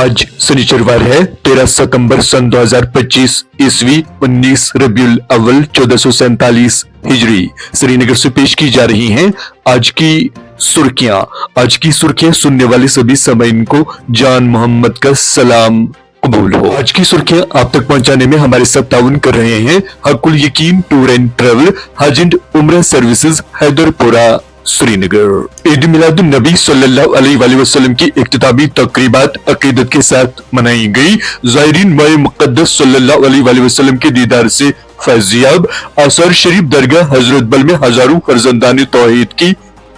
आज शनिचरवार है 13 सितंबर सन 2025 ईस्वी 19 रबीउल अव्वल 1447 हिजरी। श्रीनगर से पेश की जा रही हैं आज की सुर्खियां सुनने वाले सभी सामीन को जान मोहम्मद का सलाम कबूल हो। आज की सुर्खियां आप तक पहुंचाने में हमारे साथ ताउन कर रहे हैं हकुल यकीन टूर एंड ट्रेवल, हज एंड उम्रा सर्विसेज, हैदरपुरा, श्रीनगर। ईद मिलादुन नबी सल्लल्लाहु अलैहि वसल्लम की इख्तितामी तकरीबात अकीदत के साथ मनाई गई। ज़ायरीन माह मुक़द्दस सल्लल्लाहु अलैहि वसल्लम के दीदार से फैज़याब। आसार शरीफ दरगाह हजरत बल में हजारों फर्जंदान तौहीद की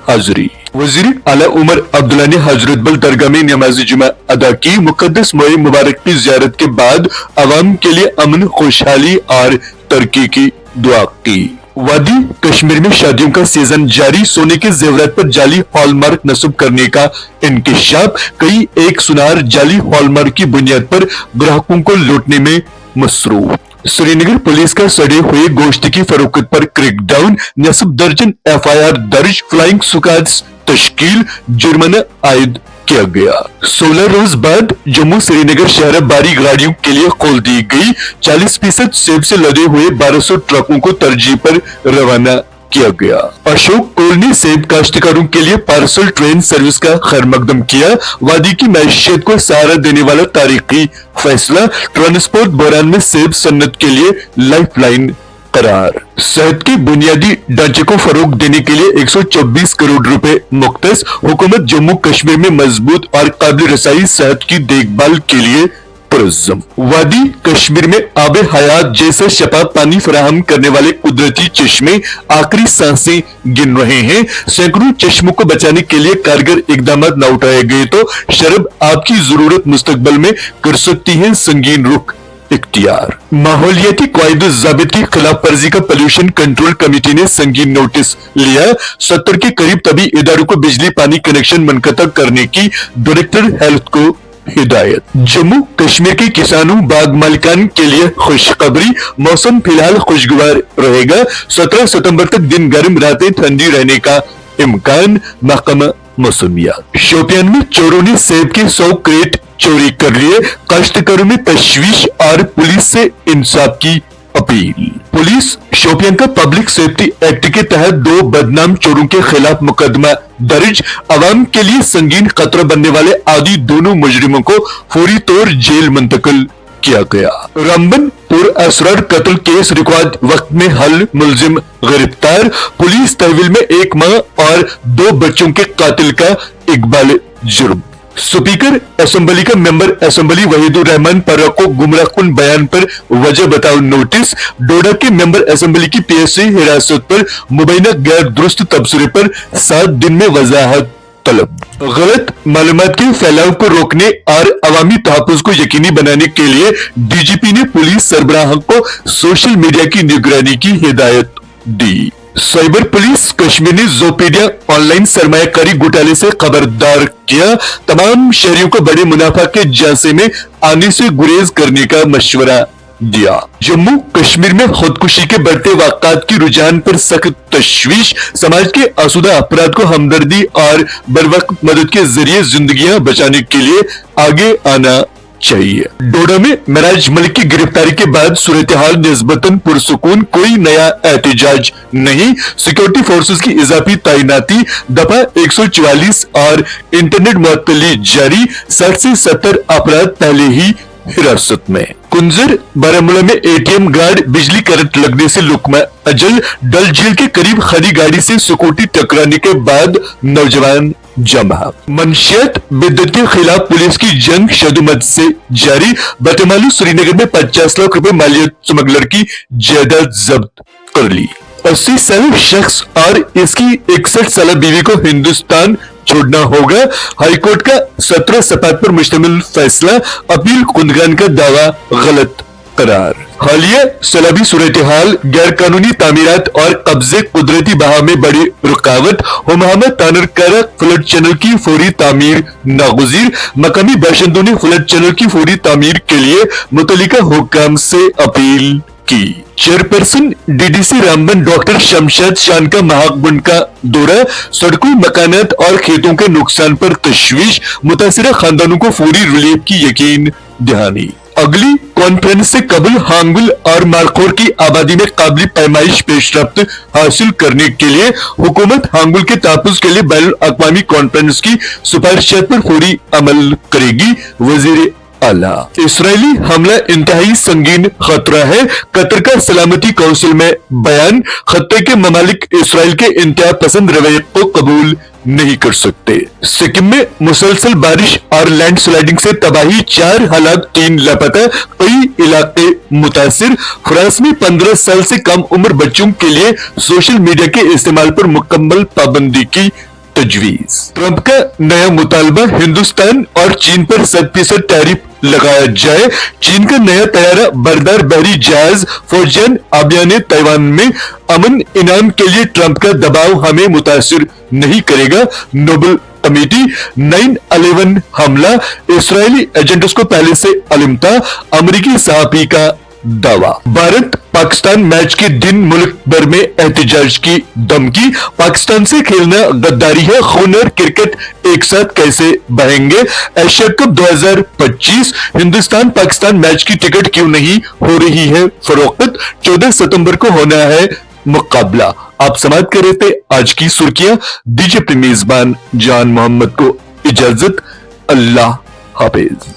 हाजिरी। वज़ीर आला उमर अब्दुल्ला ने हजरत बल दरगाह में नमाज जुमा अदा की। मुक़द्दस माह मुबारक की ज़ियारत के बाद अवाम के लिए अमन, खुशहाली और तरक्की की दुआ की। वादी कश्मीर में शादियों का सीजन जारी। सोने के जेवरात पर जाली हॉलमार्क नस्ब करने का इंकशाफ। कई एक सुनार जाली हॉलमार्क की बुनियाद पर ग्राहकों को लूटने में मसरूफ। श्रीनगर पुलिस का सड़े हुए गोश्त की फरोख्त पर क्रैकडाउन। नस्ब दर्जन FIR दर्ज। फ्लाइंग स्क्वाड्स तश्कील। जुर्माना आयद किया गया। 16 रोज बाद जम्मू श्रीनगर शहर बारी गाड़ियों के लिए खोल दी गई। 40% सेब से लदे हुए 1200 ट्रकों को तरजीह पर रवाना किया गया। अशोक कोल ने सेब काश्तकारों के लिए पार्सल ट्रेन सर्विस का खैर मकदम किया। वादी की मैशियत को सहारा देने वाला तारीखी फैसला। ट्रांसपोर्ट बहरान में सेब सन्नत के लिए लाइफलाइन करार। सेहत के बुनियादी ढांचे को फरोग देने के लिए 124 करोड़ रुपए मुख्तस। हुकूमत जम्मू कश्मीर में मजबूत और काबिल रसाई सेहत की देखभाल के लिए पुरज़्ज़म। वादी कश्मीर में आबे हयात जैसा शफाफ पानी फराहम करने वाले कुदरती चश्मे आखिरी सांसें गिन रहे हैं। सैकड़ों चश्मों को बचाने के लिए कारगर इकदाम न उठाए गए तो शरब आपकी जरूरत मुस्तकबल में कर सकती है संगीन रुख इख्तियार। माहौलियाती कायदे ज़ाबित की खिलाफ वर्जी का पोल्यूशन कंट्रोल कमेटी ने संगीन नोटिस लिया। 70 के करीब तभी इदारों को बिजली पानी कनेक्शन मुनक़ता करने की डायरेक्टर हेल्थ को हिदायत। जम्मू कश्मीर के किसानों बाग मालिकान के लिए खुशखबरी। मौसम फिलहाल खुशगवार रहेगा। 17 सितंबर तक दिन गर्म, रातें ठंडी रहने का इम्कान। महकमा मौसमियात। शोपियान में चोरों ने सेब के 100 क्रेट चोरी कर लिए। काश्तकारों में तशवीश और पुलिस से इंसाफ की अपील। पुलिस शोपियान का पब्लिक सेफ्टी एक्ट के तहत 2 बदनाम चोरों के खिलाफ मुकदमा दर्ज। अवाम के लिए संगीन खतरा बनने वाले आदि दोनों मुजरिमों को फौरी तौर जेल मुंतकिल किया गया। रामबन पुर असरार कत्ल केस रिकॉर्ड वक्त में हल, मुलजिम गिरफ्तार। पुलिस तहवील में 1 माह और 2 बच्चों के कातिल का इकबाल जुर्म। स्पीकर असेंबली का मेंबर असेंबली वहीदुर रहमान पर्रा को गुमराहकुन बयान पर वजह बताओ नोटिस। डोडा के मेंबर असेंबली की PSC हिरासत पर मुबैना गैर दुरुस्त तबसरे पर 7 दिन में वजाहत तलब। गलत मालूमात के फैलाव को रोकने और अवामी तहफ़्फ़ुज़ को यकीनी बनाने के लिए DGP ने पुलिस सरबराह को सोशल मीडिया की निगरानी की हिदायत दी। साइबर पुलिस कश्मीर ने ज़ोपीडिया ऑनलाइन सरमायाकारी घोटाले से खबरदार किया। तमाम शहरियों को बड़े मुनाफा के झांसे में आने से गुरेज करने का मशवरा दिया। जम्मू कश्मीर में खुदकुशी के बढ़ते वाक़ात की रुझान पर सख्त तशवीश। समाज के आसूदा अफराद को हमदर्दी और बरवक्त मदद के जरिए जिंदगियां बचाने के लिए आगे आना चाहिए। डोडा में महराज मलिक की गिरफ्तारी के बाद सूरत हाल निस्बतन पुरसुकून। कोई नया एहतजाज नहीं। सिक्योरिटी फोर्सेस की इजाफी तैनाती। दफा 144 और इंटरनेट मुअत्तली जारी। 60 से 70 अपराध पहले ही हिरासत में। कुंजर बारामूला में ATM गार्ड बिजली करंट लगने से लुकमा अजल। डल झील के करीब खड़ी गाड़ी से स्कूटी टकराने के बाद नौजवान जमा। मंशियत बिद्दत के खिलाफ पुलिस की जंग शदुमत से जारी। बतमालू श्रीनगर में 50 लाख रुपए मालियत स्मगलर की जायदाद जब्त कर ली। 80 साल शख्स और इसकी 61 साल बीवी को हिंदुस्तान छोड़ना होगा। हाईकोर्ट का 17 सपाट पर मुश्तमिल फैसला। अपील कुंदगान का दावा गलत करार। हालिया सैलाबी सूरत हाल, गैर कानूनी तामीरात और कब्जे, कुदरती बहाव में बड़ी रुकावट। हुमामा तानरकारा फ्लड चैनल की फौरी तामीर नागुज़ीर। मकामी बाशिंदों ने फ्लड चैनल की फौरी तामीर के लिए मुतल्लिका हुक्काम से अपील की। Chairperson DDC Ramban doctor Shamshad शान का महाकुंभ का दौरा, सड़कों, मकानात और खेतों के नुकसान पर तशवीश, मुतासिरा खानदानों को फौरी रिलीफ की यकीन दहानी। अगली कॉन्फ्रेंस से कबल हांगुल और मालखोर की आबादी में काबिल पैमाइश पेशरफ्त हासिल करने के लिए हुकूमत हांगुल के तहफ़्फ़ुज़ के लिए बैनुल अक़वामी कॉन्फ्रेंस की सिफारिशात पर फौरी अमल करेगी। वज़ीर आला, इसराइली हमला इंतहाई संगीन खतरा है, कतर का सलामती काउंसिल में बयान, खत्ते के ममालिक इसराइल के इंतहा पसंद रवैये को कबूल नहीं कर सकते। सिक्किम में मुसलसल बारिश और लैंड स्लाइडिंग से तबाही, 4 हलाक, 3 लापता, कई इलाके मुतासिर। फ्रांस में 15 साल से कम उम्र बच्चों के लिए सोशल मीडिया के इस्तेमाल पर मुकम्मल पाबंदी की तजवीज। ट्रंप का नया मुतालबा, हिंदुस्तान और चीन पर 7% टैरिफ लगाया जाए। चीन का नया तैयारा बरदार बहरी जहाज फौजियान आबियाने ताइवान में अमन इनाम के लिए ट्रंप का दबाव हमें मुतासिर नहीं करेगा। नोबल कमेटी, 9/11 हमला इसराइली एजेंट्स को पहले से इल्म था, अमेरिकी सहाफ़ी का दावा। भारत पाकिस्तान मैच के दिन मुल्क भर में एहतजाज की धमकी, पाकिस्तान से खेलना गद्दारी है, खून और क्रिकेट एक साथ कैसे बहेंगे। Asia cup 2025, Hindustan Pakistan match की टिकट क्यों नहीं हो रही है फरोख्त, 14 सितंबर को होना है मुकाबला। आप समाप्त कर रहे थे आज की सुर्खियां। दीजिए अपने मेजबान जान मोहम्मद को इजाजत। अल्लाह हाफिज।